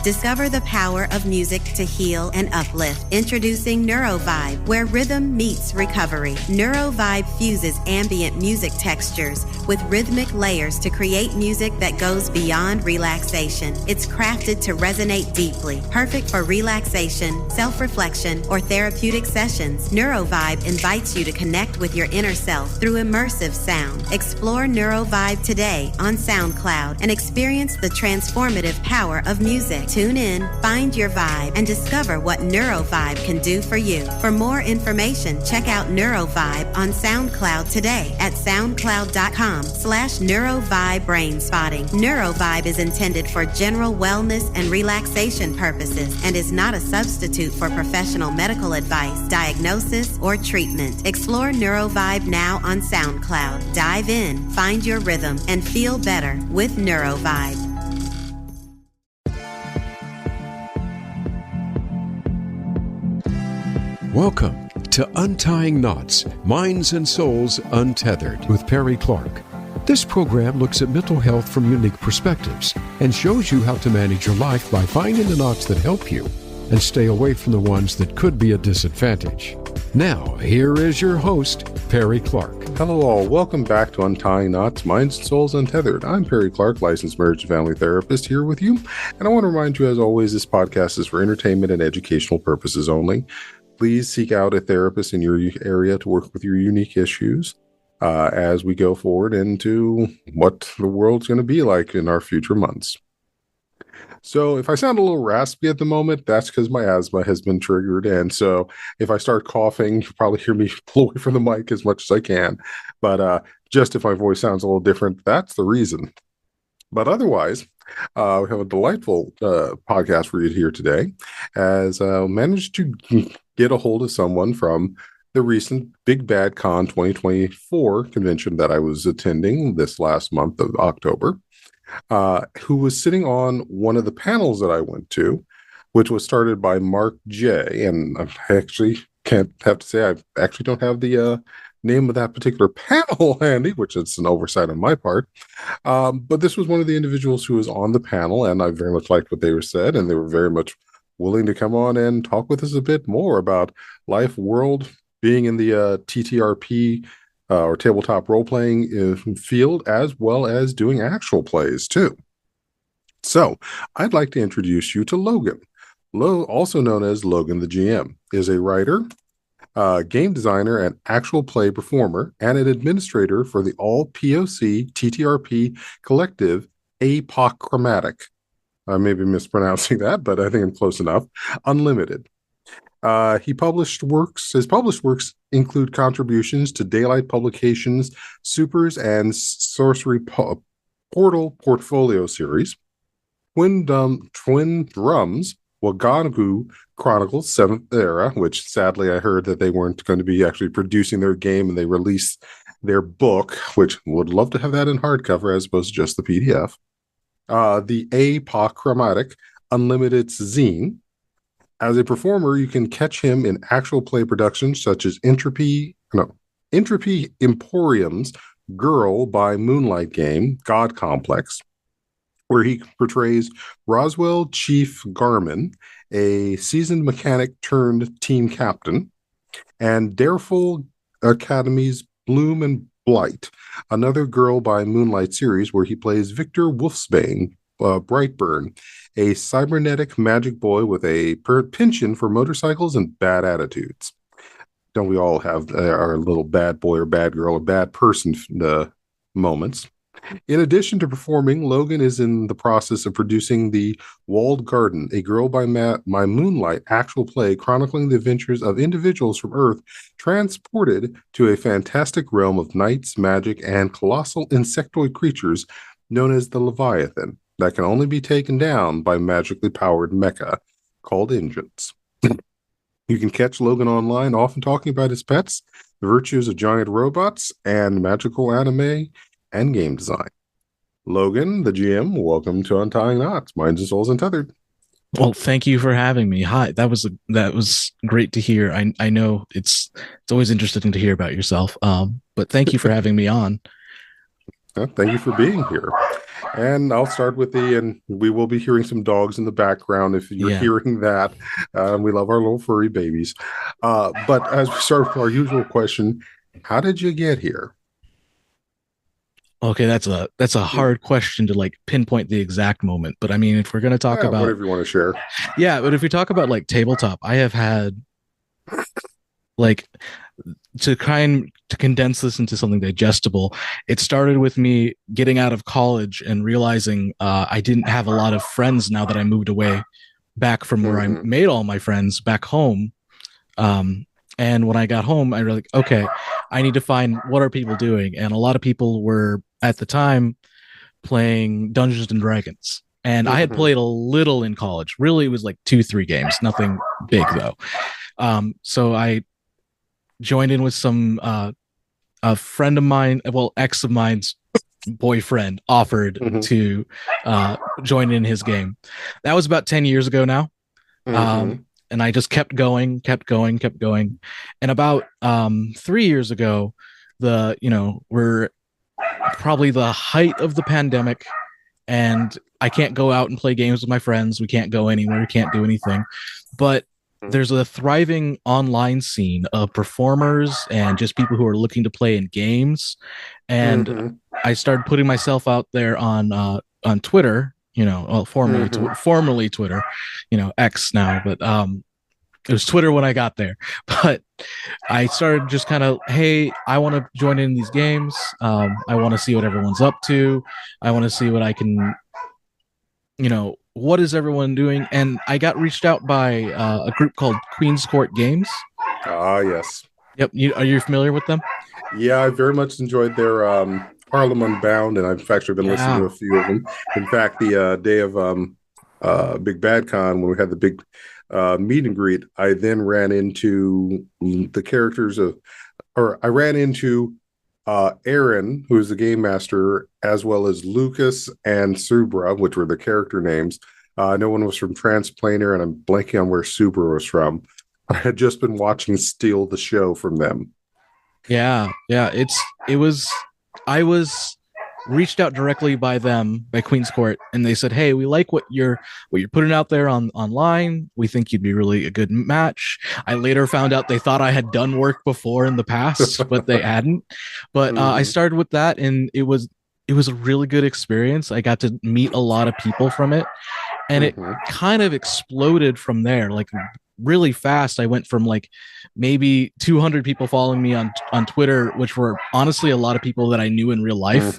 Discover the power of music to heal and uplift. Introducing NeuroVibe, where rhythm meets recovery. NeuroVibe fuses ambient music textures with rhythmic layers to create music that goes beyond relaxation. It's crafted to resonate deeply, perfect for relaxation, self-reflection, or therapeutic sessions. NeuroVibe invites you to connect with your inner self through immersive sound. Explore NeuroVibe today on SoundCloud and experience the transformative power of music. Tune in, find your vibe, and discover what NeuroVibe can do for you. For more information, check out NeuroVibe on SoundCloud today at soundcloud.com/NeuroVibe-brainspotting. NeuroVibe is intended for general wellness and relaxation purposes and is not a substitute for professional medical advice, diagnosis, or treatment. Explore NeuroVibe now on SoundCloud. Dive in, find your rhythm, and feel better with NeuroVibe. Welcome to Untying Knots, Minds and Souls Untethered with Perry Clark. This program looks at mental health from unique perspectives and shows you how to manage your life by finding the knots that help you and stay away from the ones that could be a disadvantage. Now, here is your host, Perry Clark. Hello all, welcome back to Untying Knots, Minds and Souls Untethered. I'm Perry Clark, licensed marriage and family therapist, here with you. And I want to remind you, as always, this podcast is for entertainment and educational purposes only. Please seek out a therapist in your area to work with your unique issues as we go forward into what the world's going to be like in our future months. So if I sound a little raspy at the moment, that's because my asthma has been triggered. And so if I start coughing, you'll probably hear me pull away from the mic as much as I can. But just if my voice sounds a little different, that's the reason. But otherwise, we have a delightful podcast for you here today, as I managed to get a hold of someone from the recent Big Bad Con 2024 convention that I was attending this last month of October, who was sitting on one of the panels that I went to, which was started by Mark J. And I actually can't have to say I actually don't have the name of that particular panel handy, which is an oversight on my part. But this was one of the individuals who was on the panel, and I very much liked what they were said, and they were very much willing to come on and talk with us a bit more about life, world, being in the TTRP or tabletop role-playing field, as well as doing actual plays too. So I'd like to introduce you to Logan. Also known as Logan the GM, is a writer, game designer, and actual play performer, and an administrator for the all-PoC TTRP collective Apochromatic. I may be mispronouncing that, but I think I'm close enough. Unlimited. His published works include contributions to Daylight Publications, Supers, and Sorcery Portal Portfolio Series, Twin Drums, Wagagu Chronicles 7th Era, which sadly I heard that they weren't going to be actually producing their game, and they released their book, which would love to have that in hardcover as opposed to just the PDF. The Apochromatic Unlimited zine. As a performer, you can catch him in actual play productions such as Entropy Emporium's Girl by Moonlight game, God Complex, where he portrays Roswell Chief Garmin, a seasoned mechanic turned team captain, and Dareful Academy's Bloom and Blight, another Girl by Moonlight series where he plays Victor Wolfsbane, Brightburn, a cybernetic magic boy with a penchant for motorcycles and bad attitudes. Don't we all have our little bad boy or bad girl or bad person moments? In addition to performing, Logan is in the process of producing The Walled Garden, a Girl by Moonlight actual play chronicling the adventures of individuals from Earth transported to a fantastic realm of knights, magic, and colossal insectoid creatures known as the Leviathan that can only be taken down by magically powered mecha called engines. You can catch Logan online, often talking about his pets, the virtues of giant robots, and magical anime and game design. Logan, the GM, welcome to Untying Knots, Minds and Souls Untethered. Well, thank you for having me. Hi, that was great to hear. I know it's always interesting to hear about yourself. But thank you for having me on. Thank you for being here. And I'll start with and we will be hearing some dogs in the background if you're hearing that. We love our little furry babies. But as we start with our usual question, how did you get here? Okay, that's a hard question to like pinpoint the exact moment. But I mean, if we're going to talk about whatever you want to share. Yeah, but if we talk about like tabletop, I have had like to condense this into something digestible. It started with me getting out of college and realizing I didn't have a lot of friends now that I moved away back from where I made all my friends back home. And when I got home, I was like, okay, I need to find what are people doing. And a lot of people were at the time playing Dungeons and Dragons. And I had played a little in college. Really, it was like 2-3 games, nothing big though. So I joined in with some a friend of mine, well, ex of mine's boyfriend offered to join in his game. That was about 10 years ago now. And I just kept going. And about 3 years ago, we're probably the height of the pandemic, and I can't go out and play games with my friends. We can't go anywhere. We can't do anything. But there's a thriving online scene of performers and just people who are looking to play in games. And I started putting myself out there on Twitter, formerly Twitter, X now, but it was Twitter when I got there. But I started just kind of, hey, I want to join in these games. I want to see what everyone's up to. I want to see what I can, what is everyone doing? And I got reached out by a group called Queen's Court Games. Ah, yes. Yep. Are you familiar with them? Yeah, I very much enjoyed their Harlem Unbound, and I've actually been listening to a few of them. In fact, the day of Big Bad Con, when we had the big meet and greet, I then ran into the characters I ran into Aaron, who's the game master, as well as Lucas and Subra, which were the character names. No one was from Transplanar, and I'm blanking on where Subra was from. I had just been watching Steal the Show from them. Yeah. I was reached out directly by them, by Queen's Court, and they said, hey, we like what you're putting out there online. We think you'd be really a good match. I later found out they thought I had done work before in the past, but they hadn't. But I started with that, and it was a really good experience. I got to meet a lot of people from it, and it kind of exploded from there. Like really fast. I went from like maybe 200 people following me on Twitter, which were honestly a lot of people that I knew in real life,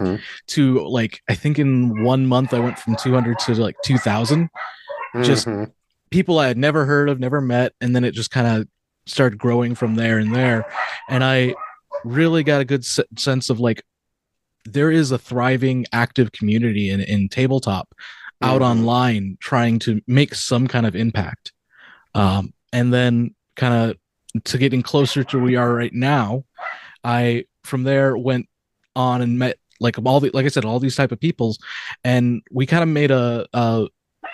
to like, I think in 1 month I went from 200 to like 2,000, just people I had never heard of, never met. And then it just kind of started growing from there. And I really got a good sense of like, there is a thriving, active community in tabletop out online trying to make some kind of impact. And then kind of to getting closer to where we are right now, I from there went on and met like all these type of peoples, and we kind of made a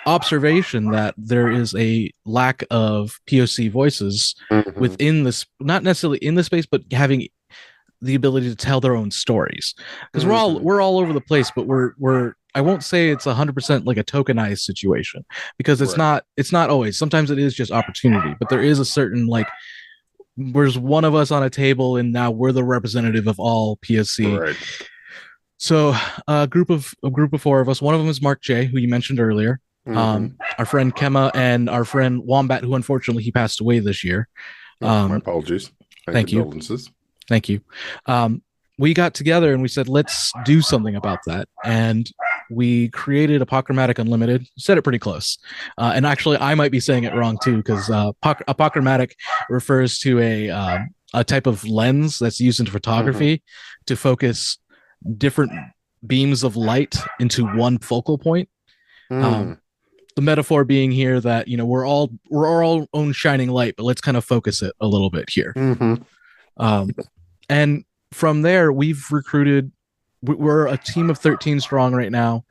observation that there is a lack of POC voices within this, not necessarily in the space, but having the ability to tell their own stories, because we're all over the place, but we're I won't say it's 100% like a tokenized situation, because it's not always. Sometimes it is just opportunity, but there is a certain like, there's one of us on a table and now we're the representative of all POC. Right. So a group of 4 of us. One of them is Mark J, who you mentioned earlier. Our friend Kema and our friend Wombat, who unfortunately he passed away this year. My apologies. Thank you. Thank you. We got together and we said, let's do something about that. And we created Apochromatic Unlimited. Said it pretty close. And actually, I might be saying it wrong too, because Apochromatic refers to a type of lens that's used in photography to focus different beams of light into one focal point. The metaphor being here that, we're all our own shining light, but let's kind of focus it a little bit here. And from there, we've recruited. We're a team of 13 strong right now.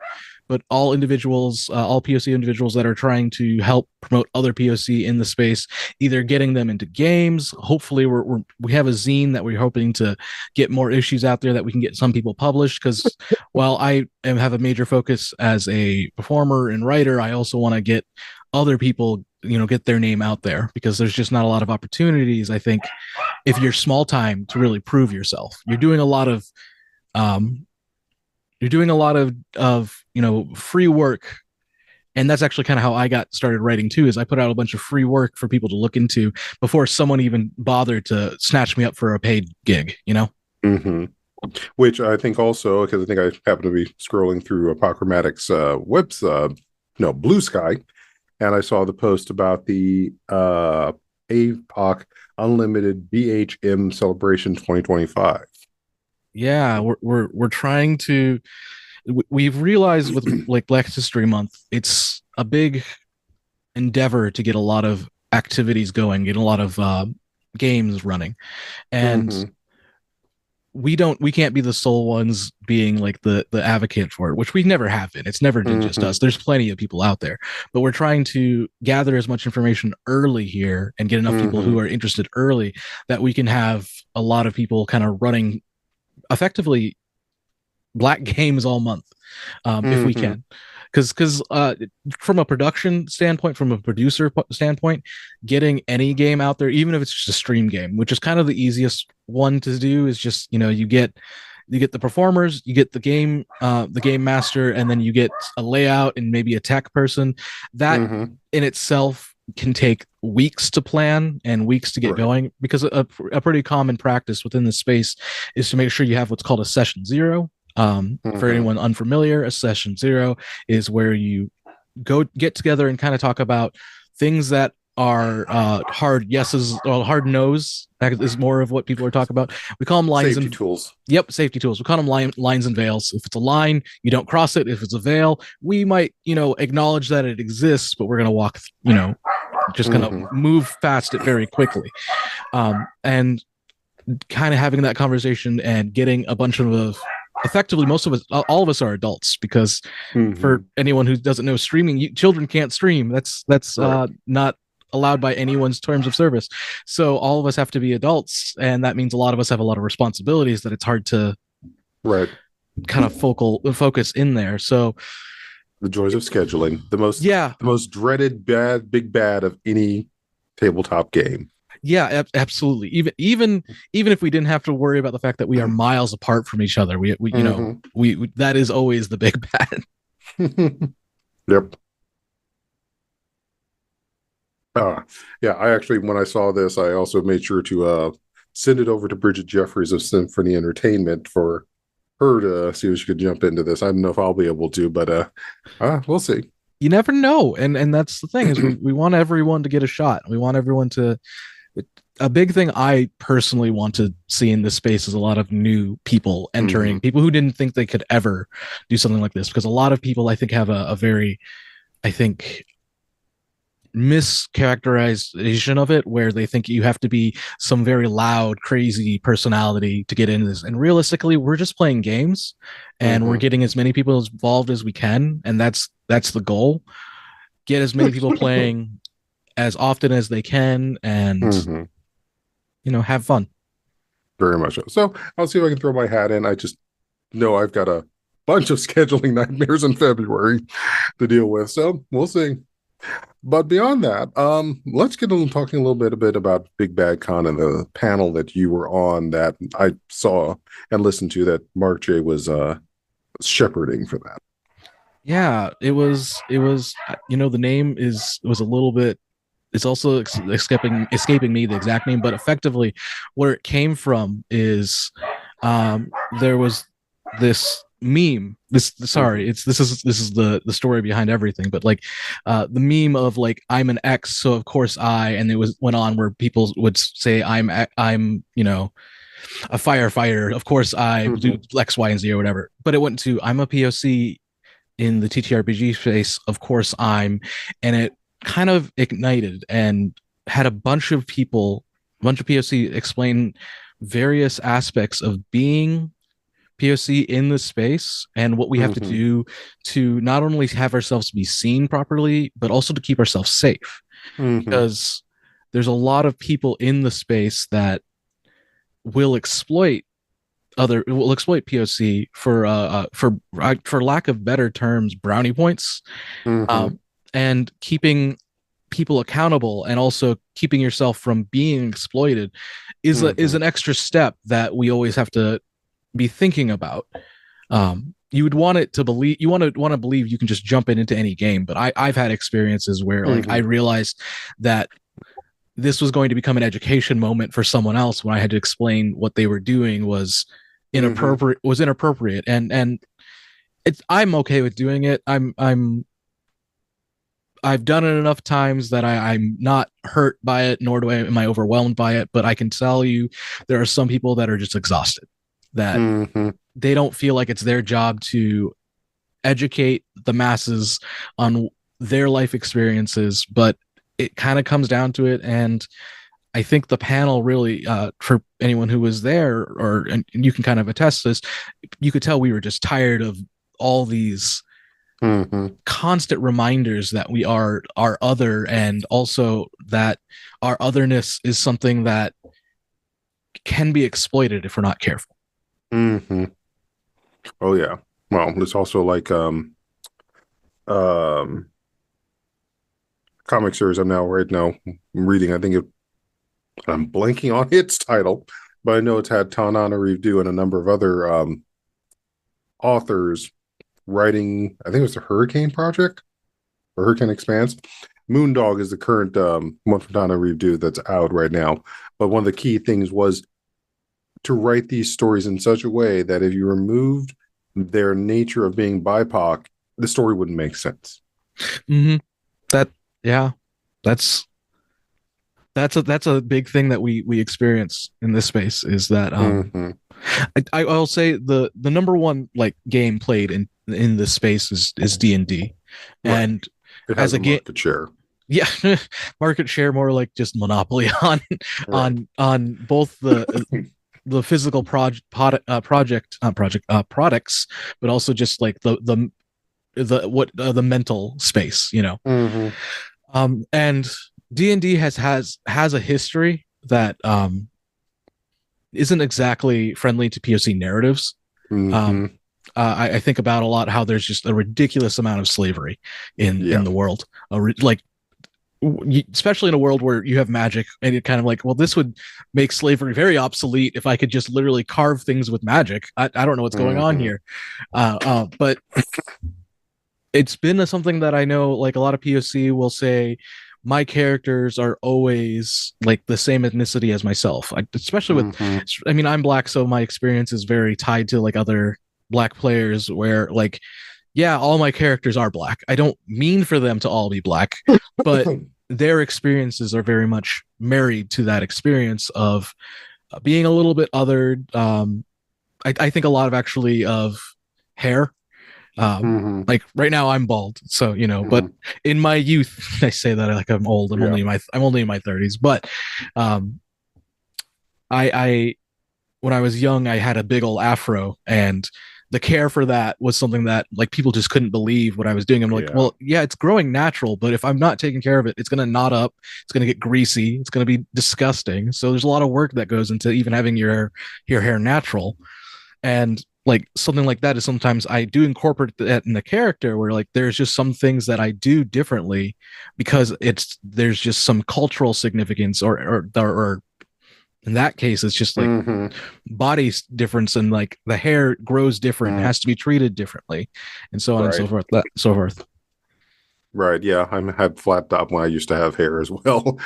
but all individuals, all POC individuals that are trying to help promote other POC in the space, either getting them into games. Hopefully, we have a zine that we're hoping to get more issues out there that we can get some people published. Because while I have a major focus as a performer and writer, I also want to get other people, get their name out there, because there's just not a lot of opportunities, I think, if you're small time, to really prove yourself. You're doing a lot of free work. And that's actually kind of how I got started writing too, is I put out a bunch of free work for people to look into before someone even bothered to snatch me up for a paid gig, Mm-hmm. Which I think also, because I think I happen to be scrolling through Apochromatic's Blue Sky, and I saw the post about the APOC Unlimited BHM Celebration 2025. Yeah, we're trying to. We've realized with like Black History Month, it's a big endeavor to get a lot of activities going, get a lot of games running, and we can't be the sole ones being like the advocate for it, which we never have been. It's never been just us. There's plenty of people out there, but we're trying to gather as much information early here and get enough people who are interested early that we can have a lot of people kind of running effectively Black games all month, if we can. Because from a production standpoint, from a producer standpoint, getting any game out there, even if it's just a stream game, which is kind of the easiest one to do, is just you get the performers, you get the game master, and then you get a layout and maybe a tech person. That in itself can take weeks to plan and weeks to get going, because a pretty common practice within the space is to make sure you have what's called a session zero. For anyone unfamiliar, a session zero is where you get together and kind of talk about things that are hard yeses or hard no's. That is more of what people are talking about. We call them lines and tools. Yep, safety tools. We call them lines and veils. If it's a line, you don't cross it. If it's a veil, we might acknowledge that it exists, but we're gonna walk just gonna move past it very quickly, and kind of having that conversation and getting a bunch of effectively, most of us, all of us are adults, because for anyone who doesn't know streaming, children can't stream. That's not allowed by anyone's terms of service. So all of us have to be adults, and that means a lot of us have a lot of responsibilities that it's hard to kind of focus in there. So the joys of scheduling, the most dreaded big bad of any tabletop game. Yeah, absolutely. Even if we didn't have to worry about the fact that we are miles apart from each other, we that is always the big bad. Yep. Yeah, I actually, when I saw this, I also made sure to send it over to Bridget Jeffries of Symphony Entertainment for her to see if she could jump into this. I don't know if I'll be able to, but we'll see. You never know, and that's the thing, is we want everyone to get a shot. We want everyone to. A big thing I personally want to see in this space is a lot of new people entering, people who didn't think they could ever do something like this, because a lot of people, I think, have a very, mischaracterization of it, where they think you have to be some very loud, crazy personality to get into this. And realistically, we're just playing games, and we're getting as many people involved as we can, and that's the goal. Get as many people playing as often as they can, and have fun. Very much so. So I'll see if I can throw my hat in. I just know I've got a bunch of scheduling nightmares in February to deal with, so we'll see. But beyond that, let's get talking a little bit about Big Bad Con and the panel that you were on that I saw and listened to, that Mark J was shepherding for that. Yeah, it was the name was a little bit. It's also escaping me the exact name, but effectively, where it came from is there was this meme. This is the story behind everything, but like the meme of like, I'm an X, so of course and it went on where people would say I'm a firefighter, of course I do X, Y, and Z or whatever. But it went to, I'm a POC in the TTRPG space, of course and it kind of ignited and had a bunch of POC explain various aspects of being POC in the space and what we have to do to not only have ourselves be seen properly, but also to keep ourselves safe. Because there's a lot of people in the space that will exploit POC for lack of better terms, brownie points, and keeping people accountable and also keeping yourself from being exploited is an extra step that we always have to be thinking about. You would want it to believe you want to believe you can just jump into any game, but I've had experiences where like I realized that this was going to become an education moment for someone else when I had to explain what they were doing was inappropriate, and I'm okay with doing it. I've done it enough times that I'm not hurt by it, nor am I overwhelmed by it. But I can tell you, there are some people that are just exhausted, that they don't feel like it's their job to educate the masses on their life experiences, but it kind of comes down to it. And I think the panel really, for anyone who was there, and you can kind of attest to this, you could tell we were just tired of all these constant reminders that we are other, and also that our otherness is something that can be exploited if we're not careful. Oh yeah. Well, there's also like comic series I'm reading. I think I'm blanking on its title, but I know it's had Tananarive and a number of other authors writing. I think it was the Hurricane Project or Hurricane Expanse. Moondog is the current one from Tananarive that's out right now. But one of the key things was to write these stories in such a way that if you removed their nature of being BIPOC, the story wouldn't make sense. That's a big thing that we experience in this space, is that I'll say the number one like game played in this space is D&D, and it has a market share. Yeah, market share, more like just monopoly on both the physical products, but also just like the mental space, you know. And D&D has a history that isn't exactly friendly to POC narratives. I think about a lot how there's just a ridiculous amount of slavery in the world, especially in a world where you have magic, and you're kind of like, well, this would make slavery very obsolete if I could just literally carve things with magic. I don't know what's going on here, but it's been something that I know, like a lot of POC will say, my characters are always like the same ethnicity as myself. Especially with, I mean, I'm Black, so my experience is very tied to like other Black players where like, yeah, all my characters are Black. I don't mean for them to all be Black, but their experiences are very much married to that experience of being a little bit othered. I think a lot of hair. Like right now I'm bald, so you know, but in my youth I say that like I'm old. I'm only in my 30s, but I when I was young I had a big old afro, and the care for that was something that like people just couldn't believe what I was doing. I'm like, well, yeah, it's growing natural, but if I'm not taking care of it, it's going to knot up, it's going to get greasy, it's going to be disgusting. So there's a lot of work that goes into even having your hair natural. And like something like that is sometimes I do incorporate that in the character, where like there's just some things that I do differently because there's just some cultural significance or in that case it's just like body difference, and like the hair grows different, has to be treated differently, and so on and so forth. Right. Yeah. I had flat top when I used to have hair as well.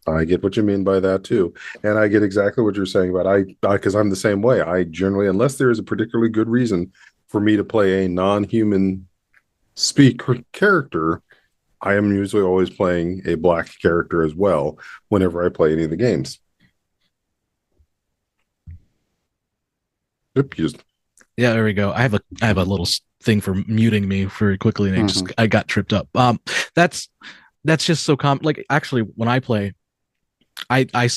I get what you mean by that too. And I get exactly what you're saying about because I'm the same way. I generally, unless there is a particularly good reason for me to play a non-human character, I am usually always playing a Black character as well whenever I play any of the games. Yep. Yeah, there we go. I have a little thing for muting me very quickly, and I got tripped up. That's just so common. Like actually, when I play,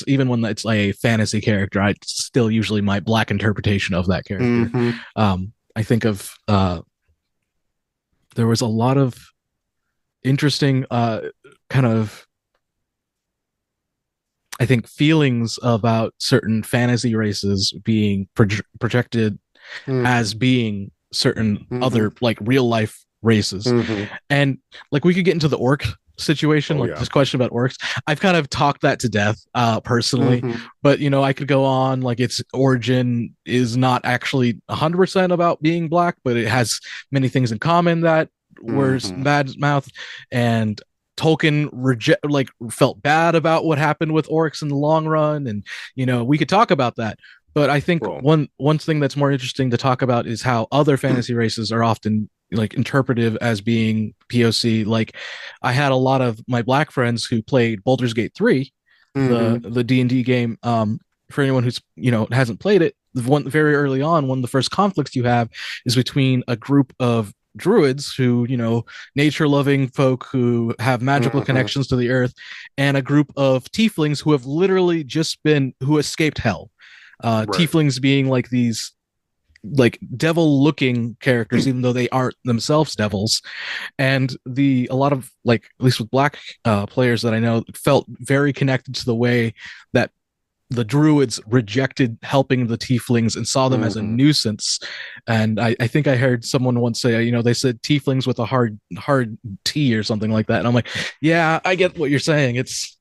even when it's a fantasy character, I still usually my black interpretation of that character. I think of there was a lot of interesting kind of, I think, feelings about certain fantasy races being projected as being certain other like real life races. And like we could get into the orc situation, this question about orcs. I've kind of talked that to death personally, but you know, I could go on like its origin is not actually 100% about being black, but it has many things in common that were bad mouth, and Tolkien felt bad about what happened with orcs in the long run, and you know, we could talk about that. But I think one thing that's more interesting to talk about is how other fantasy races are often like interpretive as being POC. Like I had a lot of my black friends who played Baldur's Gate 3, the D&D game. For anyone who's, you know, hasn't played it, very early on, one of the first conflicts you have is between a group of druids who, you know, nature loving folk who have magical connections to the earth, and a group of tieflings who have literally who escaped hell. Tieflings being like these like devil looking characters, even though they aren't themselves devils. And a lot of like, at least with black players that I know, felt very connected to the way that the druids rejected helping the tieflings and saw them as a nuisance. And I think I heard someone once say, you know, they said tieflings with a hard T or something like that. And I'm like, yeah, I get what you're saying. It's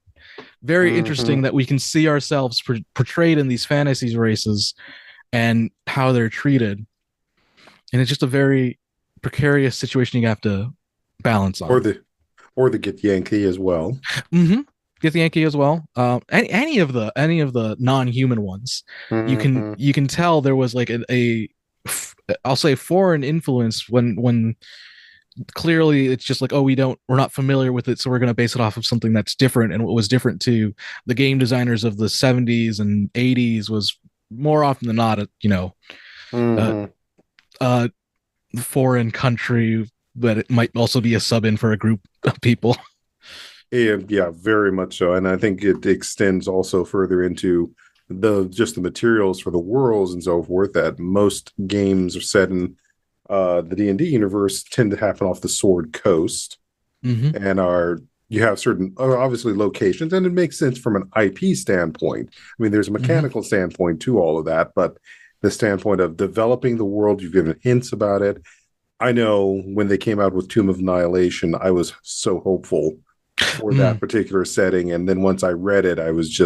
very interesting that we can see ourselves portrayed in these fantasies races and how they're treated. And it's just a very precarious situation you have to balance on. Or the Get Yankee as well. Get the Yankee as well. Any of the non-human ones, you can tell there was like I'll say foreign influence when clearly it's just like, we're not familiar with it, so we're going to base it off of something that's different. And what was different to the game designers of the 70s and 80s was more often than not, foreign country, but it might also be a sub-in for a group of people. And yeah, very much so. And I think it extends also further into the materials for the worlds and so forth, that most games are set in the D&D universe tend to happen off the Sword Coast, and you have certain obviously locations, and it makes sense from an IP standpoint. I mean, there's a mechanical standpoint to all of that, but the standpoint of developing the world, you've given hints about it. I know when they came out with Tomb of Annihilation, I was so hopeful for that particular setting, and then once I read it, I was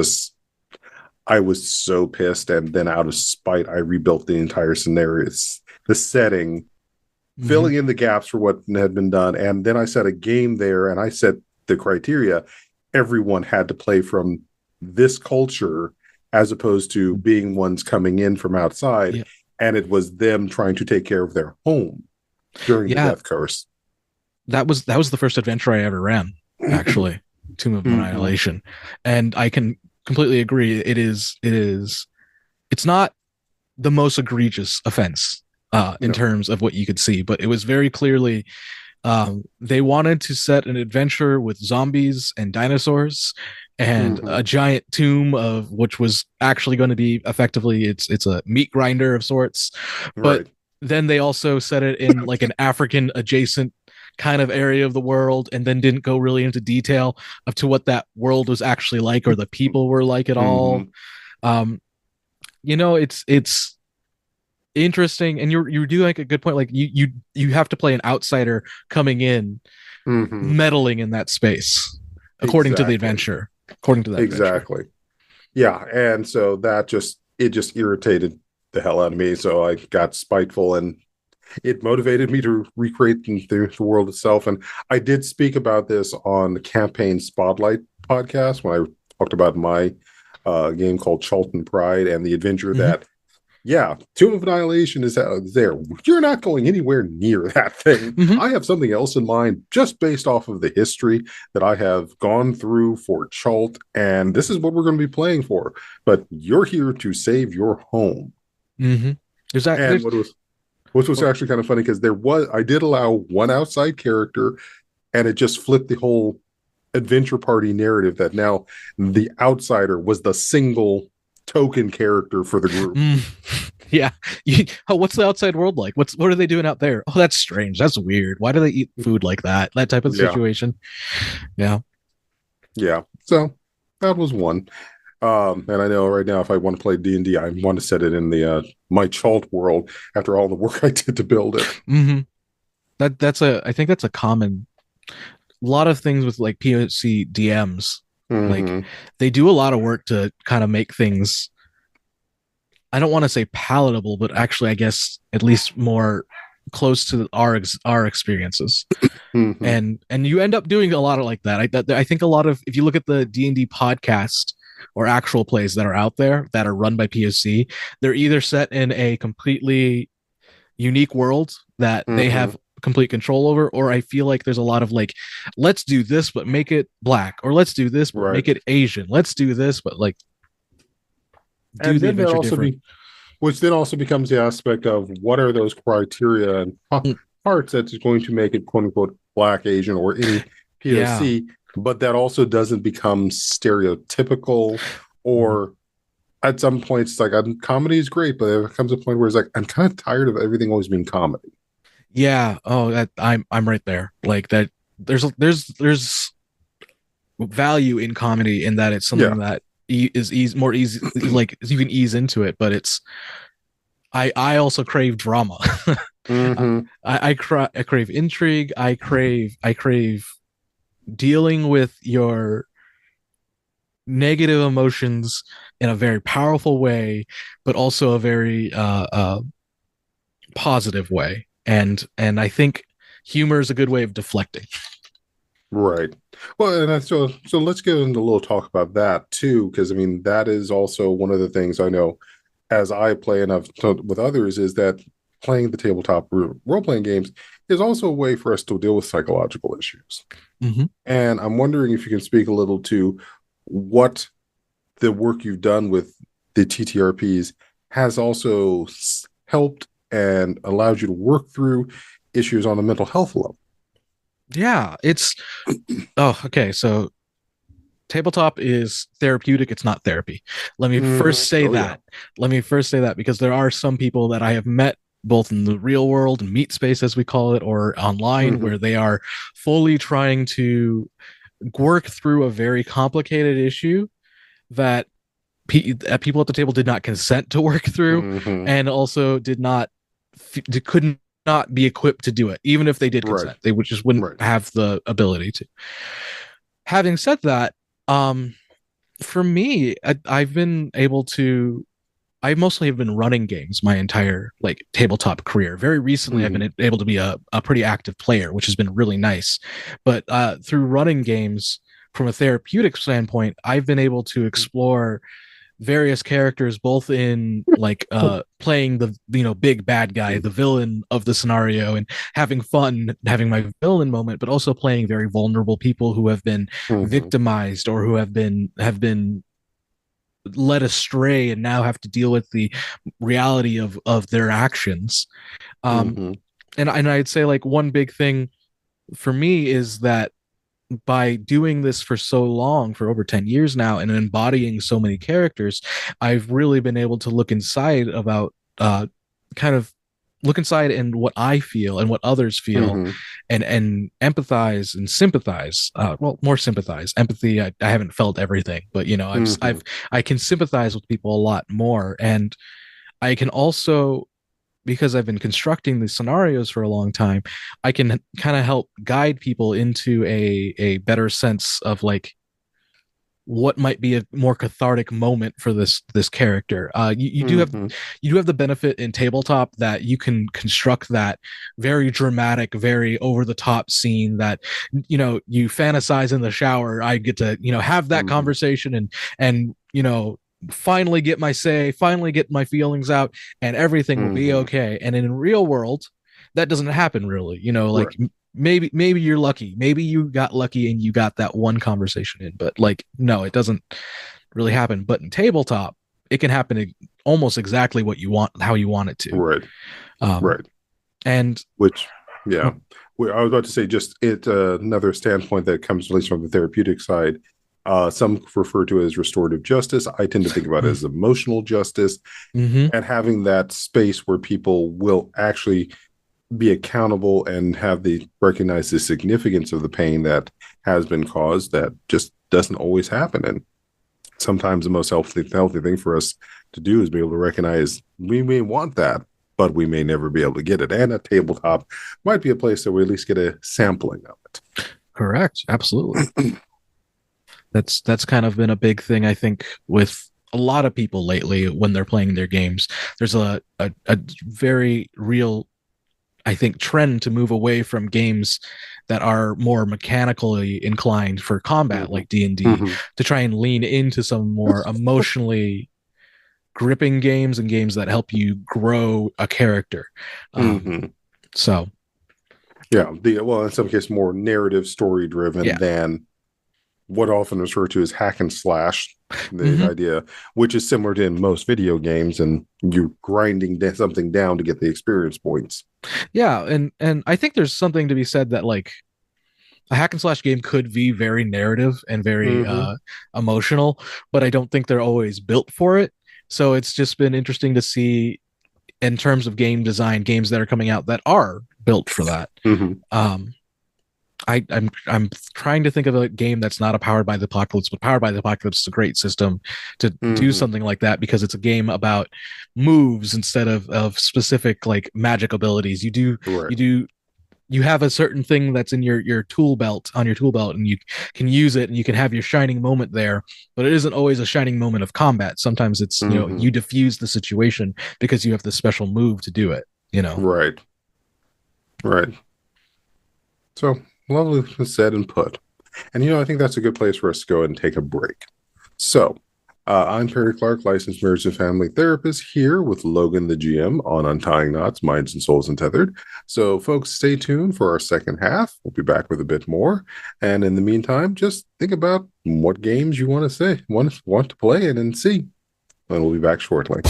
so pissed, and then out of spite, I rebuilt the entire scenario, the setting, filling in the gaps for what had been done. And then I set a game there, and I set the criteria. Everyone had to play from this culture as opposed to being ones coming in from outside. Yeah. And it was them trying to take care of their home during the Death Curse. That was the first adventure I ever ran, actually, Tomb of Annihilation. And I can completely agree. It's not the most egregious offense in terms of what you could see, but it was very clearly they wanted to set an adventure with zombies and dinosaurs and a giant tomb of which was actually going to be effectively it's a meat grinder of sorts, but then they also set it in like an African adjacent kind of area of the world, and then didn't go really into detail of to what that world was actually like or the people were like at all. It's interesting, and you do like a good point. Like you have to play an outsider coming in, meddling in that space, according to the adventure. Exactly. Yeah, and so that just irritated the hell out of me. So I got spiteful, and it motivated me to recreate the world itself. And I did speak about this on the Campaign Spotlight podcast when I talked about my game called Charlton Pride and the adventure that. Yeah, Tomb of Annihilation is there. You're not going anywhere near that thing. I have something else in mind just based off of the history that I have gone through for Chult, and this is what we're going to be playing for. But you're here to save your home. Which was actually kind of funny because I did allow one outside character, and it just flipped the whole adventure party narrative that now the outsider was the single token character for the group. Yeah. What's the outside world like? What are they doing out there? Oh, that's strange. That's weird. Why do they eat food like that? That type of situation. Yeah. Yeah. So that was one. And I know right now, if I want to play D&D, I want to set it in the my Chalt world after all the work I did to build it. Mm-hmm. I think that's a common. A lot of things with like POC DMs, like they do a lot of work to kind of make things. I don't want to say palatable, but actually, I guess at least more close to our experiences. And you end up doing a lot of like that. I think a lot of, if you look at the D&D podcast or actual plays that are out there that are run by POC, they're either set in a completely unique world that they have complete control over, or I feel like there's a lot of like, let's do this but make it black, or let's do this but make it Asian, let's do this but like do and the adventure different. Which then also becomes the aspect of what are those criteria and parts that's going to make it quote unquote black, Asian, or any POC, but that also doesn't become stereotypical, or at some points it's like comedy is great, but there comes a point where it's like I'm kind of tired of everything always being comedy. Yeah. Oh, I'm right there. Like that. There's value in comedy in that it's something that is more easy. Like you can ease into it, but it's. I also crave drama. I crave intrigue. I crave dealing with your negative emotions in a very powerful way, but also a very positive way. And I think humor is a good way of deflecting. Right. Well, and so let's get into a little talk about that too, because I mean that is also one of the things I know as I play and I've talked with others is that playing the tabletop role-playing games is also a way for us to deal with psychological issues. And I'm wondering if you can speak a little to what the work you've done with the TTRPs has also helped and allowed you to work through issues on a mental health level. Yeah, it's okay. So tabletop is therapeutic. It's not therapy. Let me first say that. Let me first say that because there are some people that I have met both in the real world, meet space as we call it, or online, where they are fully trying to work through a very complicated issue that people at the table did not consent to work through, and also could not be equipped to do it, even if they did consent. They just wouldn't have the ability to. Having said that, for me, I've been able to. I mostly have been running games my entire like tabletop career. Very recently, I've been able to be a pretty active player, which has been really nice. But through running games, from a therapeutic standpoint, I've been able to explore various characters, both in like playing the big bad guy, the villain of the scenario, and having fun, having my villain moment, but also playing very vulnerable people who have been victimized or who have been led astray and now have to deal with the reality of their actions. And I'd say like one big thing for me is that by doing this for so long, for over 10 years now, and embodying so many characters, I've really been able to look inside about kind of look inside and what I feel and what others feel, and empathize and sympathize. Well, more sympathize. Empathy, I haven't felt everything, but I can sympathize with people a lot more, and I can also, because I've been constructing these scenarios for a long time, I can kind of help guide people into a better sense of like what might be a more cathartic moment for this character. You do have the benefit in tabletop that you can construct that very dramatic, very over the top scene that you fantasize in the shower. I get to have that conversation and finally get my say, finally get my feelings out, and everything will be okay. And in real world, that doesn't happen really. Maybe you're lucky. Maybe you got lucky and you got that one conversation in, but like, no, it doesn't really happen. But in tabletop, it can happen almost exactly what you want, how you want it to. Right. And which, yeah. I was about to say, just another standpoint that comes at least from the therapeutic side. Some refer to it as restorative justice. I tend to think about it as emotional justice, and having that space where people will actually be accountable and recognize the significance of the pain that has been caused. That just doesn't always happen, and sometimes the most healthy thing for us to do is be able to recognize we may want that, but we may never be able to get it. And a tabletop might be a place that we at least get a sampling of it. Correct. Absolutely. That's kind of been a big thing, I think, with a lot of people lately when they're playing their games. There's a very real, I think, trend to move away from games that are more mechanically inclined for combat, like D&D, to try and lean into some more emotionally gripping games and games that help you grow a character. So, yeah, in some cases, more narrative, story driven than what often is referred to as hack and slash. The idea, which is similar to in most video games, and you're grinding something down to get the experience points. Yeah, and I think there's something to be said that like a hack and slash game could be very narrative and very emotional, but I don't think they're always built for it. So it's just been interesting to see, in terms of game design, games that are coming out that are built for that. I'm trying to think of a game that's not a Powered by the Apocalypse, but Powered by the Apocalypse is a great system to do something like that, because it's a game about moves instead of specific like magic abilities. You have a certain thing that's in your tool belt, and you can use it, and you can have your shining moment there, but it isn't always a shining moment of combat. Sometimes it's you diffuse the situation because you have the special move to do it. Right. So lovely said and put. And I think that's a good place for us to go and take a break. So I'm Perry Clark, licensed marriage and family therapist, here with Logan the GM on Untying Knots, Minds and Souls Untethered. So folks, stay tuned for our second half. We'll be back with a bit more. And in the meantime, just think about what games you want to play and then see. And we'll be back shortly.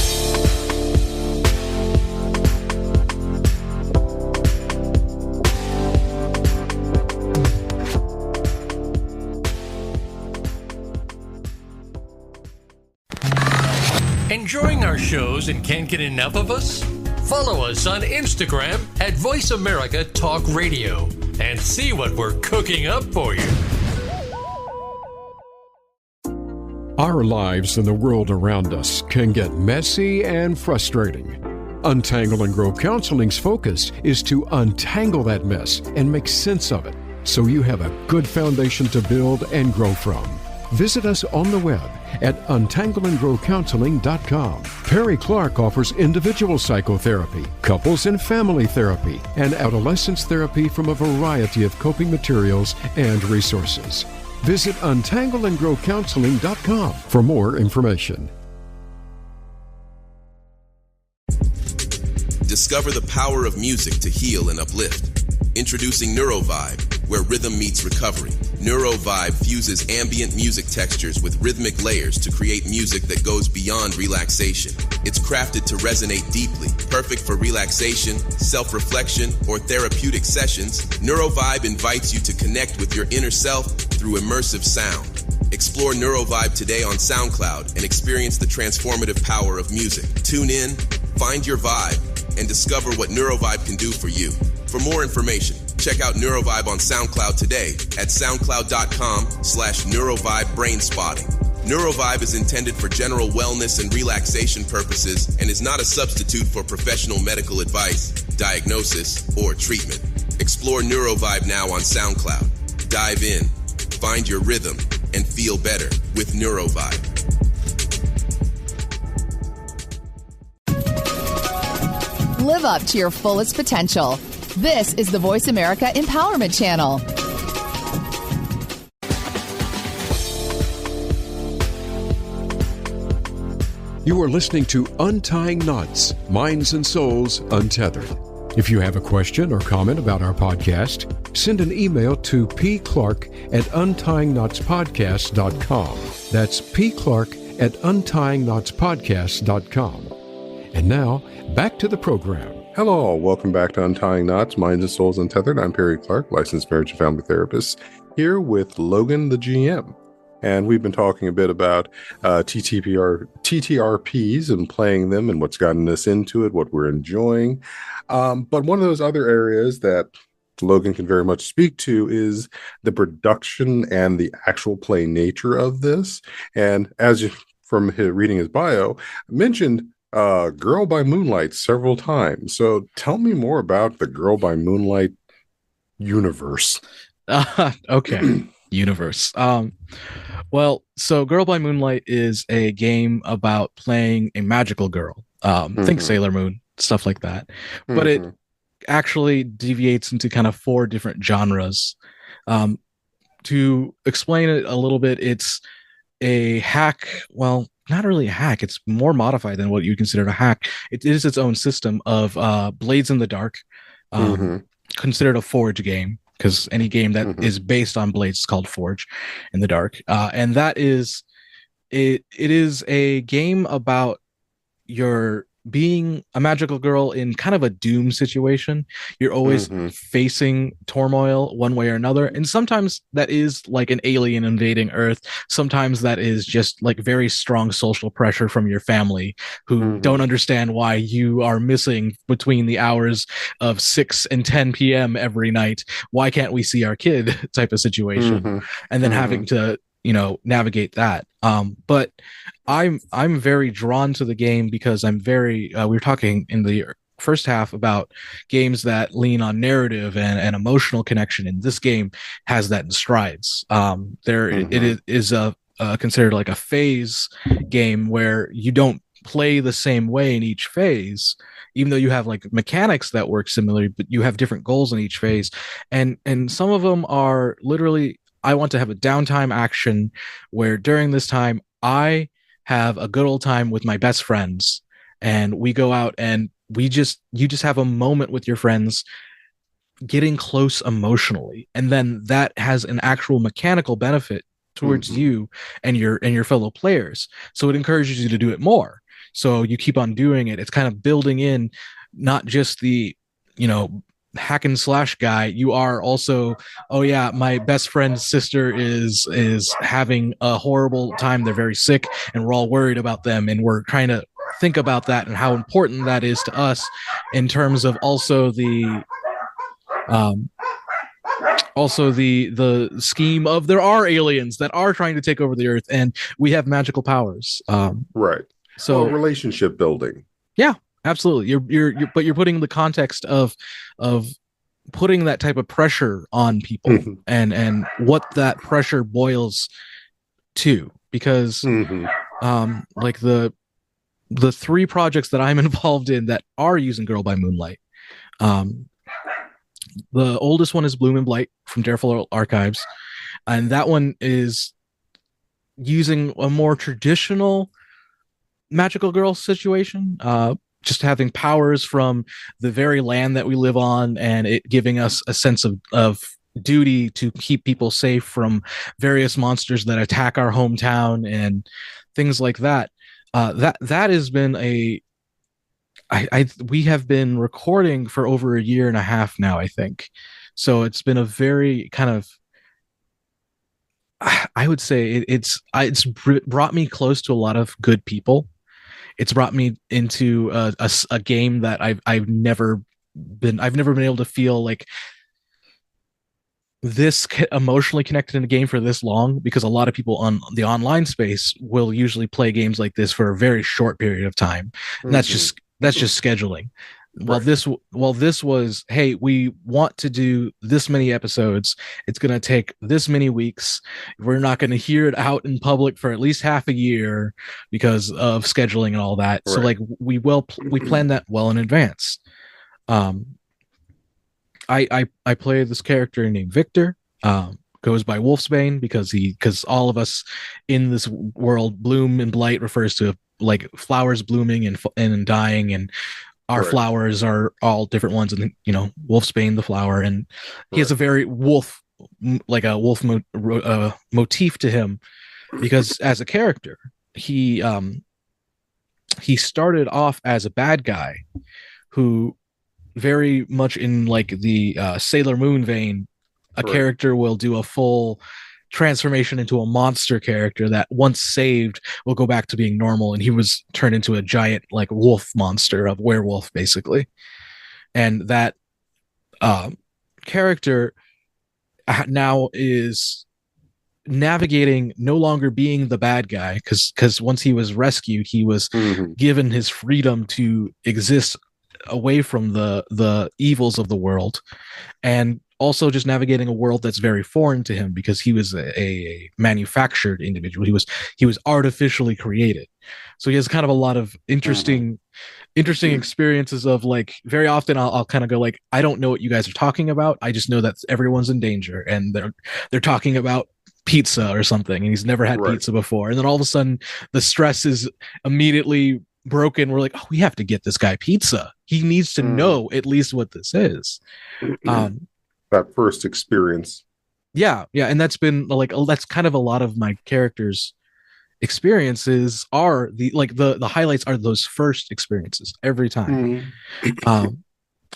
Enjoying our shows and can't get enough of us? Follow us on Instagram at Voice America Talk Radio and see what we're cooking up for you. Our lives and the world around us can get messy and frustrating. Untangle and Grow Counseling's focus is to untangle that mess and make sense of it, so you have a good foundation to build and grow from. Visit us on the web at untangleandgrowcounseling.com. Perry Clark offers individual psychotherapy, couples and family therapy, and adolescence therapy from a variety of coping materials and resources. Visit untangleandgrowcounseling.com for more information. Discover the power of music to heal and uplift. Introducing NeuroVibe, where rhythm meets recovery. NeuroVibe fuses ambient music textures with rhythmic layers to create music that goes beyond relaxation. It's crafted to resonate deeply, perfect for relaxation, self-reflection, or therapeutic sessions. NeuroVibe invites you to connect with your inner self through immersive sound. Explore NeuroVibe today on SoundCloud and experience the transformative power of music. Tune in, find your vibe, and discover what NeuroVibe can do for you. For more information, check out NeuroVibe on SoundCloud today at soundcloud.com/NeuroVibe-BrainSpotting. NeuroVibe is intended for general wellness and relaxation purposes and is not a substitute for professional medical advice, diagnosis, or treatment. Explore NeuroVibe now on SoundCloud. Dive in, find your rhythm, and feel better with NeuroVibe. Live up to your fullest potential. This is the Voice America Empowerment Channel. You are listening to Untying Knots, Minds and Souls Untethered. If you have a question or comment about our podcast, send an email to pclark@untyingknotspodcast.com. That's pclark@untyingknotspodcast.com. And now, back to the program. Hello, welcome back to Untying Knots, Minds and Souls Untethered. I'm Perry Clark, licensed marriage and family therapist, here with Logan the GM. And we've been talking a bit about TTRPs and playing them and what's gotten us into it, what we're enjoying. But one of those other areas that Logan can very much speak to is the production and the actual play nature of this. And as you, from reading his bio, mentioned Girl by Moonlight several times. So tell me more about the Girl by Moonlight universe. Okay. Universe. Well, so Girl by Moonlight is a game about playing a magical girl. Think Sailor Moon, stuff like that. But it actually deviates into kind of 4 different genres. To explain it a little bit, it's a hack. Well, not really a hack. It's more modified than what you consider a hack. It is its own system of Blades in the Dark, considered a Forge game, because any game that is based on Blades is called Forge in the Dark. And that is, it is a game about your being a magical girl in kind of a doom situation. You're always facing turmoil one way or another. And sometimes that is like an alien invading Earth. Sometimes that is just like very strong social pressure from your family who don't understand why you are missing between the hours of 6 and 10 p.m. every night. Why can't we see our kid type of situation? And then having to, navigate that. But I'm very drawn to the game because I'm very, we were talking in the first half about games that lean on narrative and emotional connection. And this game has that in strides. It is considered like a phase game where you don't play the same way in each phase, even though you have like mechanics that work similarly, but you have different goals in each phase. And some of them are literally, I want to have a downtime action where during this time I have a good old time with my best friends, and we go out and you just have a moment with your friends getting close emotionally, and then that has an actual mechanical benefit towards you and your fellow players. So it encourages you to do it more. So you keep on doing it. It's kind of building in not just the, hack and slash guy. You are also, oh yeah, my best friend's sister is having a horrible time. They're very sick and we're all worried about them. And we're trying to think about that and how important that is to us in terms of also the scheme of there are aliens that are trying to take over the Earth and we have magical powers. Right. So relationship building. Yeah. Absolutely. But you're putting the context of putting that type of pressure on people and what that pressure boils to, because like the 3 projects that I'm involved in that are using Girl by Moonlight, the oldest one is Bloom and Blight from Dareful Archives, and that one is using a more traditional magical girl situation, just having powers from the very land that we live on, and it giving us a sense of duty to keep people safe from various monsters that attack our hometown and things like that. That has been we have been recording for over a year and a half now, I think. So it's been a very kind of, I would say it's brought me close to a lot of good people. It's brought me into a game that I've never been able to feel like this emotionally connected in a game for this long, because a lot of people on the online space will usually play games like this for a very short period of time. And that's just scheduling. Well, this was, hey, we want to do this many episodes. It's going to take this many weeks. We're not going to hear it out in public for at least half a year because of scheduling and all that. Right. So like we plan that well in advance. I play this character named Victor, goes by Wolfsbane because all of us in this world, Bloom and Blight refers to like flowers blooming and dying, and our flowers are all different ones, and Wolfsbane the flower, and he has a very wolf motif to him, because as a character he started off as a bad guy who very much in like the Sailor Moon vein, a character will do a full transformation into a monster character that once saved will go back to being normal, and he was turned into a giant like wolf monster, a werewolf basically. And that character now is navigating no longer being the bad guy, because once he was rescued, he was given his freedom to exist away from the evils of the world, and also just navigating a world that's very foreign to him because he was a manufactured individual. He was artificially created. So he has kind of a lot of interesting experiences of like, very often I'll kind of go like, I don't know what you guys are talking about. I just know that everyone's in danger and they're talking about pizza or something, and he's never had pizza before. And then all of a sudden the stress is immediately broken. We're like, oh, we have to get this guy pizza. He needs to know at least what this is. That first experience. Yeah. And that's been like, that's kind of a lot of my characters' experiences are the highlights are those first experiences every time.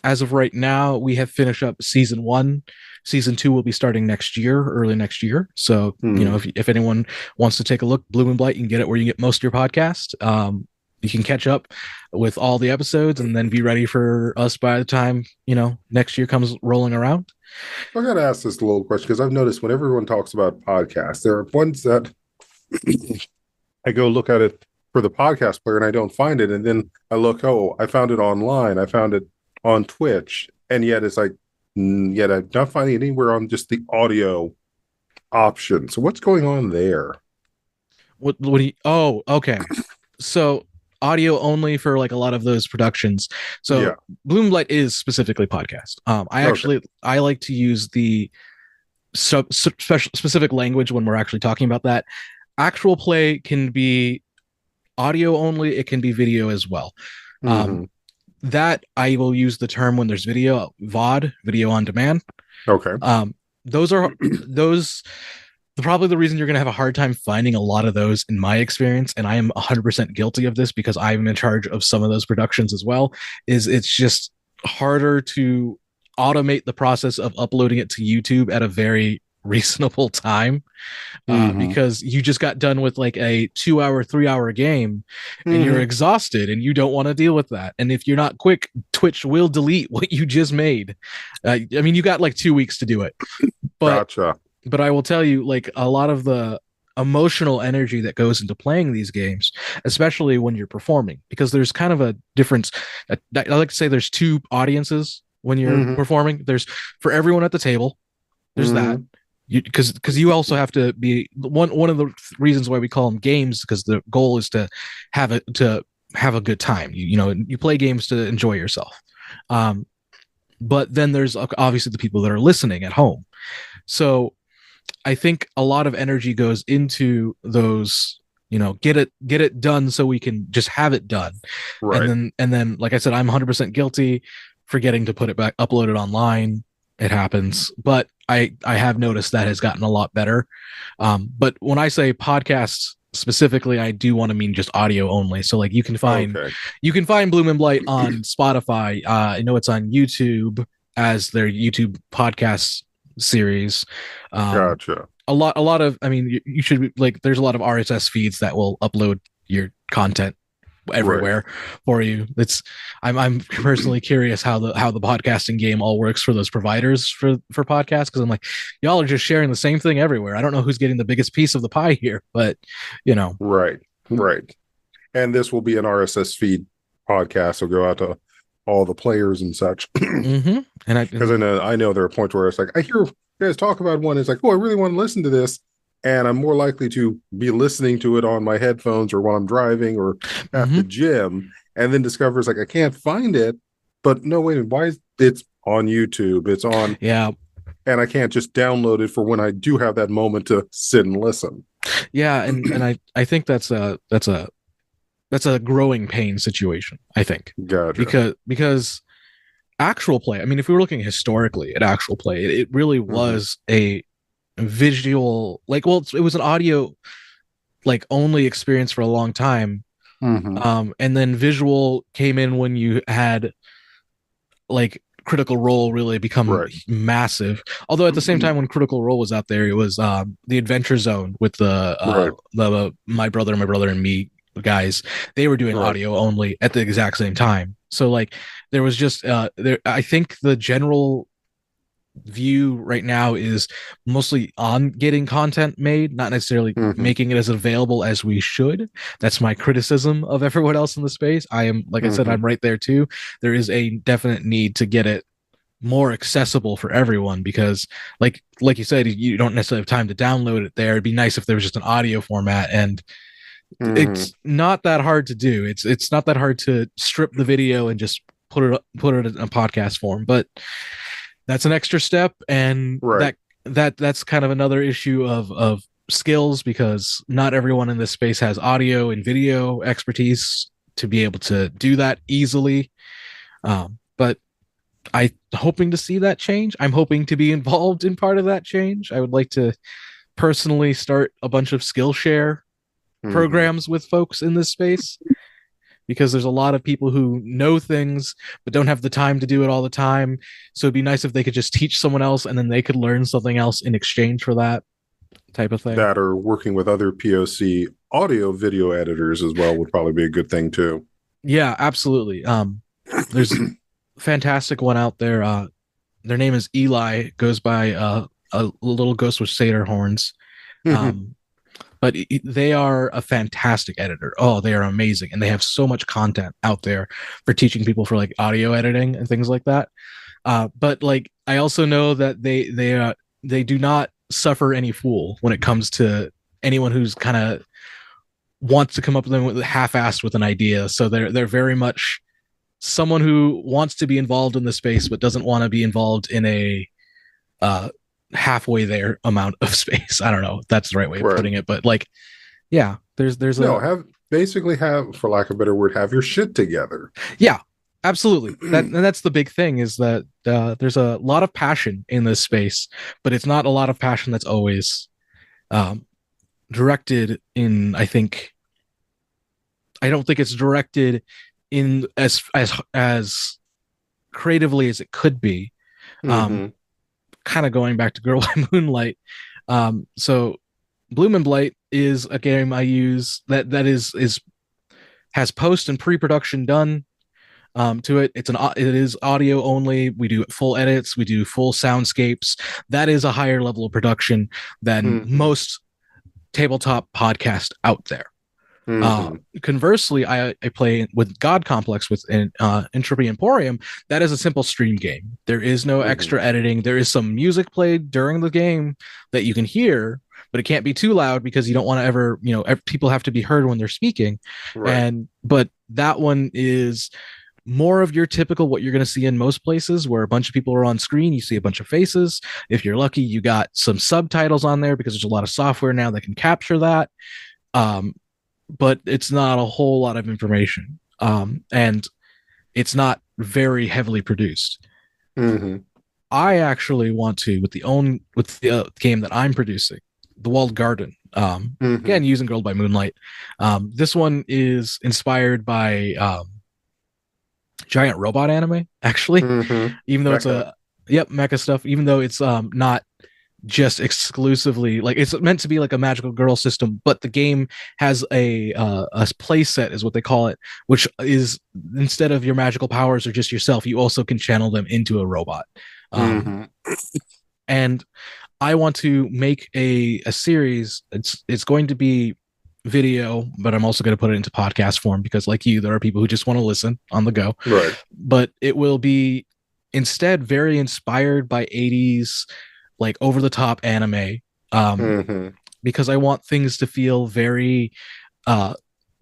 As of right now, we have finished up season 1. Season 2 will be starting early next year. So, you know, if anyone wants to take a look, Bloom and Blight, you can get it where you get most of your podcast. You can catch up with all the episodes and then be ready for us by the time, you know, next year comes rolling around. I got to ask this little question, because I've noticed when everyone talks about podcasts, there are ones that I go look at it for the podcast player and I don't find it. And then I look, oh, I found it online. I found it on Twitch. And yet it's like, yet I'm not finding it anywhere on just the audio option. So what's going on there? What do you, oh, okay. So audio only for like a lot of those productions. So Bloomlight is specifically podcast. I like to use the specific language when we're actually talking about that. Actual play can be audio only. It can be video as well. That I will use the term when there's video, VOD, video on demand. Okay. Those are probably the reason you're going to have a hard time finding a lot of those in my experience. And I am 100% guilty of this because I'm in charge of some of those productions as well. It's just harder to automate the process of uploading it to YouTube at a very reasonable time, because you just got done with like a 2-hour, 3-hour game and you're exhausted and you don't want to deal with that. And if you're not quick, Twitch will delete what you just made. I mean, you got like 2 weeks to do it, but I will tell you, like, a lot of the emotional energy that goes into playing these games, especially when you're performing, because there's kind of a difference. I like to say there's 2 audiences when you're performing. There's for everyone at the table. There's that. Because you also have to be one of the reasons why we call them games, because the goal is to have a good time. You play games to enjoy yourself. But then there's obviously the people that are listening at home. So I think a lot of energy goes into those, get it done so we can just have it done. Right. And then, like I said, I'm 100% guilty forgetting to put it back, upload it online. It happens, but I have noticed that has gotten a lot better. But when I say podcasts specifically, I do want to mean just audio only. So like you can find Bloom and Blight on Spotify. I know it's on YouTube as their YouTube podcast series. Gotcha. A lot of, I mean, you should be like, there's a lot of RSS feeds that will upload your content everywhere for you. I'm personally curious how the podcasting game all works for those providers for podcasts, because I'm like, y'all are just sharing the same thing everywhere. I don't know who's getting the biggest piece of the pie here, but right. And this will be an RSS feed podcast, so go out to all the players and such. And because I know there are points where it's like, I hear you guys talk about one, it's like, oh, I really want to listen to this. And I'm more likely to be listening to it on my headphones or while I'm driving or at the gym, and then discovers like I can't find it. But no, wait, why is it's on YouTube? It's on, and I can't just download it for when I do have that moment to sit and listen. Yeah, and I think that's a growing pain situation. I think, gotcha. because actual play. I mean, if we were looking historically at actual play, it really was a visual, like, well, it was an audio like only experience for a long time, and then visual came in when you had like Critical Role really become massive. Although at the same time, when Critical Role was out there, it was the Adventure Zone with the My Brother and Me guys. They were doing audio only at the exact same time. So like there was just I think the general view right now is mostly on getting content made, not necessarily making it as available as we should. That's my criticism of everyone else in the space. I am, like I said, I'm right there too. There is a definite need to get it more accessible for everyone, because like you said, you don't necessarily have time to download it there. It'd be nice if there was just an audio format, and it's not that hard to do. It's not that hard to strip the video and just put it in a podcast form, but that's an extra step, and that's kind of another issue of skills, because not everyone in this space has audio and video expertise to be able to do that easily. But I'm hoping to see that change. I'm hoping to be involved in part of that change. I would like to personally start a bunch of Skillshare programs with folks in this space, because there's a lot of people who know things but don't have the time to do it all the time. So it'd be nice if they could just teach someone else, and then they could learn something else in exchange for that type of thing. That, or working with other POC audio video editors as well, would probably be a good thing too. Yeah, absolutely. There's a fantastic one out there. Their name is Eli, goes by a little ghost with satyr horns. But they are a fantastic editor. Oh, they are amazing. And they have so much content out there for teaching people for like audio editing and things like that. But like, I also know that they do not suffer any fool when it comes to anyone who's kind of wants to come up with them with half-assed with an idea. So they're very much someone who wants to be involved in the space, but doesn't want to be involved in a, halfway there amount of space. I don't know if that's the right way of putting it, but like, yeah, there's have, for lack of a better word, have your shit together. Yeah, absolutely. That's the big thing, is that there's a lot of passion in this space, but it's not a lot of passion that's always directed in, I don't think it's directed in as creatively as it could be. Kind of going back to Girl by Moonlight. So Bloom and Blight is a game I use that has post and pre-production done to it. It is audio only. We do full edits. We do full soundscapes. That is a higher level of production than most tabletop podcasts out there. Conversely, I play with God Complex with Entropy Emporium. That is a simple stream game. There is no extra editing. There is some music played during the game that you can hear, but it can't be too loud, because you don't want to ever, people have to be heard when they're speaking. But that one is more of your typical, what you're going to see in most places, where a bunch of people are on screen. You see a bunch of faces. If you're lucky, you got some subtitles on there, because there's a lot of software now that can capture that. But it's not a whole lot of information, and it's not very heavily produced. I actually want to, with the game that I'm producing, The Walled Garden, again using Girl by Moonlight. This one is inspired by giant robot anime, actually, even though Mecha. it's mecha stuff. Even though it's not just exclusively, like, it's meant to be like a magical girl system, but the game has a play set, is what they call it, which is, instead of your magical powers or just yourself, you also can channel them into a robot. And I want to make a series. It's going to be video, but I'm also going to put it into podcast form, because like you, there are people who just want to listen on the go. But it will be instead very inspired by 80s like over the top anime, because I want things to feel very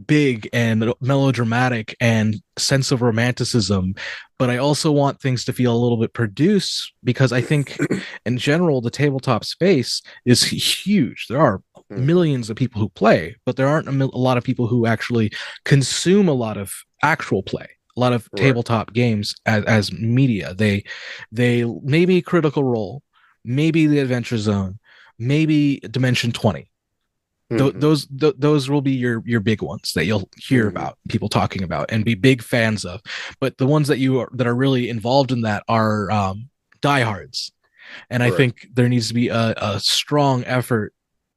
big and melodramatic and sense of romanticism, but I also want things to feel a little bit produced, because I think in general the tabletop space is huge. There are millions of people who play, but there aren't a lot of people who actually consume a lot of actual play, a lot of tabletop games as media. They maybe Critical Role, maybe the Adventure Zone, maybe Dimension 20, Those will be your big ones that you'll hear about, people talking about and be big fans of. But the ones that are really involved in that are diehards. And I think there needs to be a strong effort,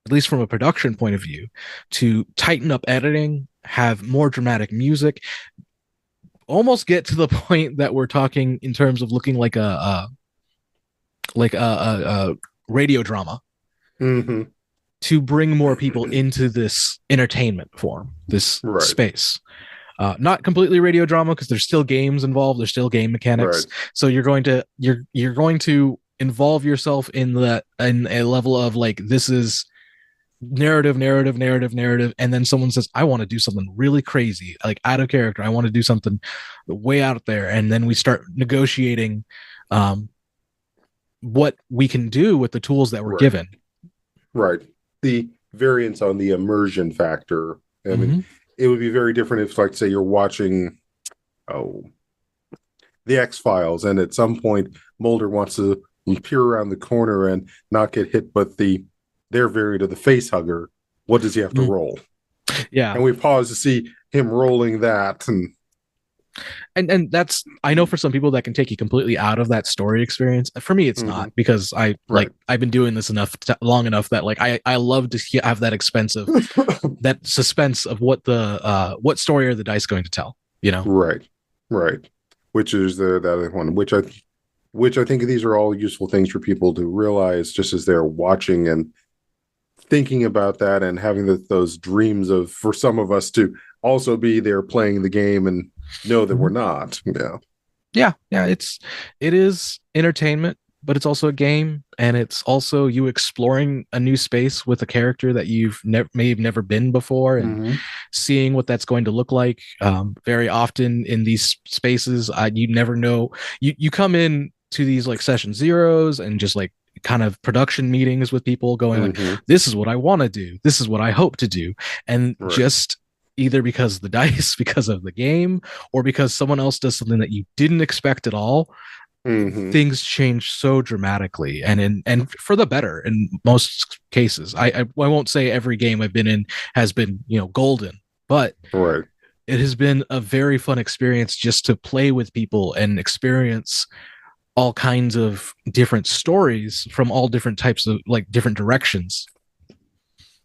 at least from a production point of view, to tighten up editing, have more dramatic music, almost get to the point that we're talking in terms of looking like a radio drama. To bring more people into this entertainment form, this space. Not completely radio drama, because there's still games involved, there's still game mechanics. So you're going to involve yourself in a level of like, this is narrative, and then someone says, I want to do something really crazy, like out of character, I want to do something way out there, and then we start negotiating what we can do with the tools that we're given. The variance on the immersion factor. I mean, it would be very different if, like, say, you're watching the X-Files, and at some point Mulder wants to peer around the corner and not get hit, but their variant of the face hugger, what does he have to roll? And we pause to see him rolling that, and that's, I know for some people that can take you completely out of that story experience. For me, it's not, because I've been doing this long enough that like I love to have that expensive that suspense of what story are the dice going to tell, you know? Right. Which is that other one, which I think these are all useful things for people to realize just as they're watching and thinking about that, and having those dreams of, for some of us to also be there playing the game and know that we're not. It is entertainment, but it's also a game, and it's also you exploring a new space with a character that you've may have never been before, and seeing what that's going to look like. Very often in these spaces, you never know. You come in to these like session zeros and just like kind of production meetings with people going like, this is what I want to do, this is what I hope to do, and just either because the dice, because of the game, or because someone else does something that you didn't expect at all, things change so dramatically, and for the better in most cases. I won't say every game I've been in has been, golden, but it has been a very fun experience just to play with people and experience all kinds of different stories from all different types of, like, different directions.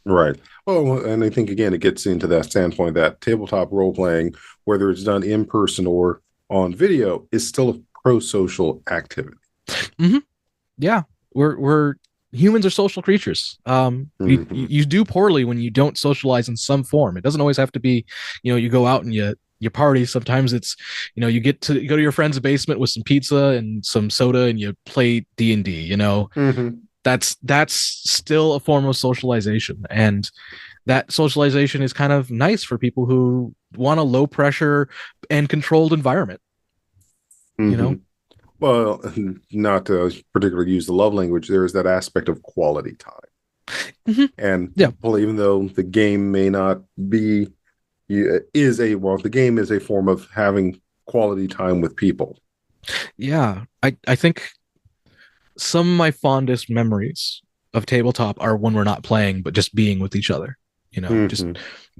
Well, and I think, again, it gets into that standpoint that tabletop role-playing, whether it's done in person or on video, is still a pro-social activity. Yeah, we're humans are social creatures. You do poorly when you don't socialize in some form. It doesn't always have to be, you go out and you party. Sometimes it's, you go to your friend's basement with some pizza and some soda and you play D&D, That's still a form of socialization, and that socialization is kind of nice for people who want a low pressure and controlled environment. Well, not to particularly use the love language, there is that aspect of quality time. And even though the game may not be, the game is a form of having quality time with people. Yeah, I think some of my fondest memories of tabletop are when we're not playing, but just being with each other, just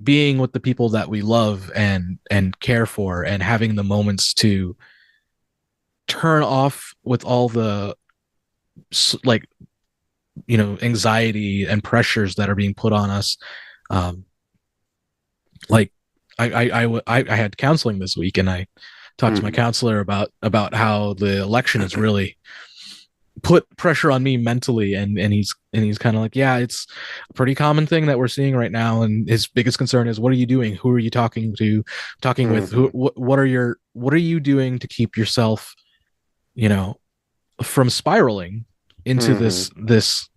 being with the people that we love and care for, and having the moments to turn off with all the anxiety and pressures that are being put on us. I had counseling this week, and I talked to my counselor about how the election has really put pressure on me mentally, and he's kind of like, yeah, it's a pretty common thing that we're seeing right now, and his biggest concern is, what are you doing, who are you talking with, what are you doing to keep yourself from spiraling into this.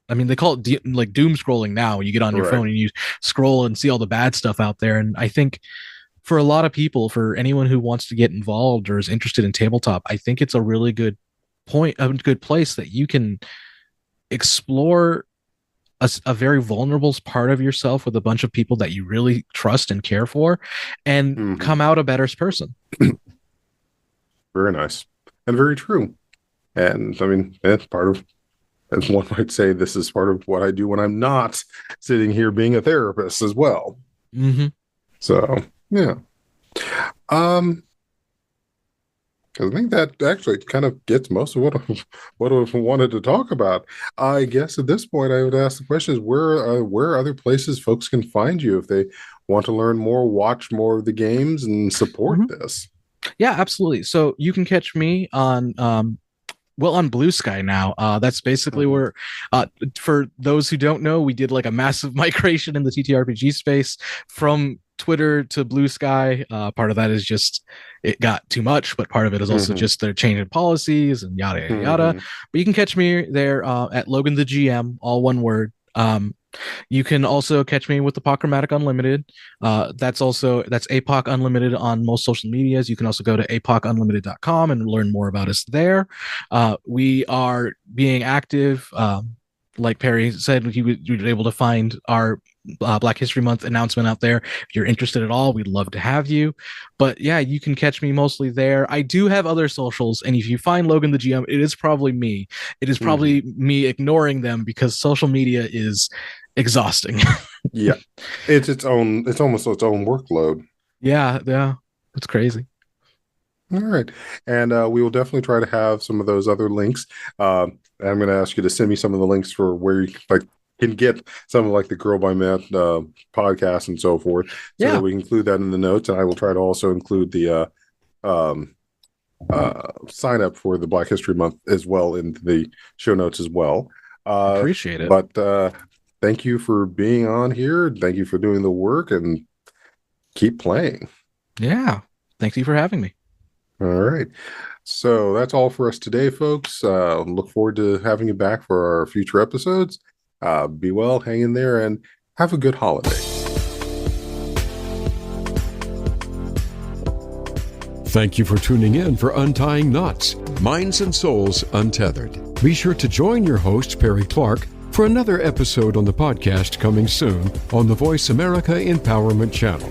I mean, they call it doom scrolling now. You get on your phone and you scroll and see all the bad stuff out there. And I think for a lot of people, for anyone who wants to get involved or is interested in tabletop, I think it's a really good place that you can explore a very vulnerable part of yourself with a bunch of people that you really trust and care for, and come out a better person. Very nice and very true. And I mean, that's part of as one might say, this is part of what I do when I'm not sitting here being a therapist as well. Mm-hmm. So, yeah. I think that actually kind of gets most of what I wanted to talk about. I guess at this point, I would ask the question: is where other places folks can find you if they want to learn more, watch more of the games, and support this? Yeah, absolutely. So you can catch me on on Blue Sky now. That's basically where, for those who don't know, we did like a massive migration in the TTRPG space from Twitter to Blue Sky. Part of that is just it got too much, but part of it is also just their change in policies and yada yada yada. But you can catch me there at Logan the GM, all one word. You can also catch me with the Apochromatic Unlimited. That's APOC Unlimited on most social medias. You can also go to apochunlimited.com and learn more about us there. We are being active. Like Perry said, you were able to find our Black History Month announcement out there. If you're interested at all, we'd love to have you. But yeah, you can catch me mostly there. I do have other socials, and if you find Logan the GM, it is probably me. It is probably me ignoring them because social media is exhausting. Yeah, it's almost its own workload. Yeah, it's crazy. All right, and we will definitely try to have some of those other links. I'm going to ask you to send me some of the links for where you can get some of the Girl by Matt podcast and so forth, so that we can include that in the notes. And I will try to also include the sign up for the Black History Month as well in the show notes as well. Appreciate it. But thank you for being on here. Thank you for doing the work, and keep playing. Yeah, thank you for having me. All right. So that's all for us today, folks. Look forward to having you back for our future episodes. Be well, hang in there, and have a good holiday. Thank you for tuning in for Untying Knots, Minds and Souls Untethered. Be sure to join your host, Perry Clark, for another episode on the podcast coming soon on the Voice America Empowerment Channel.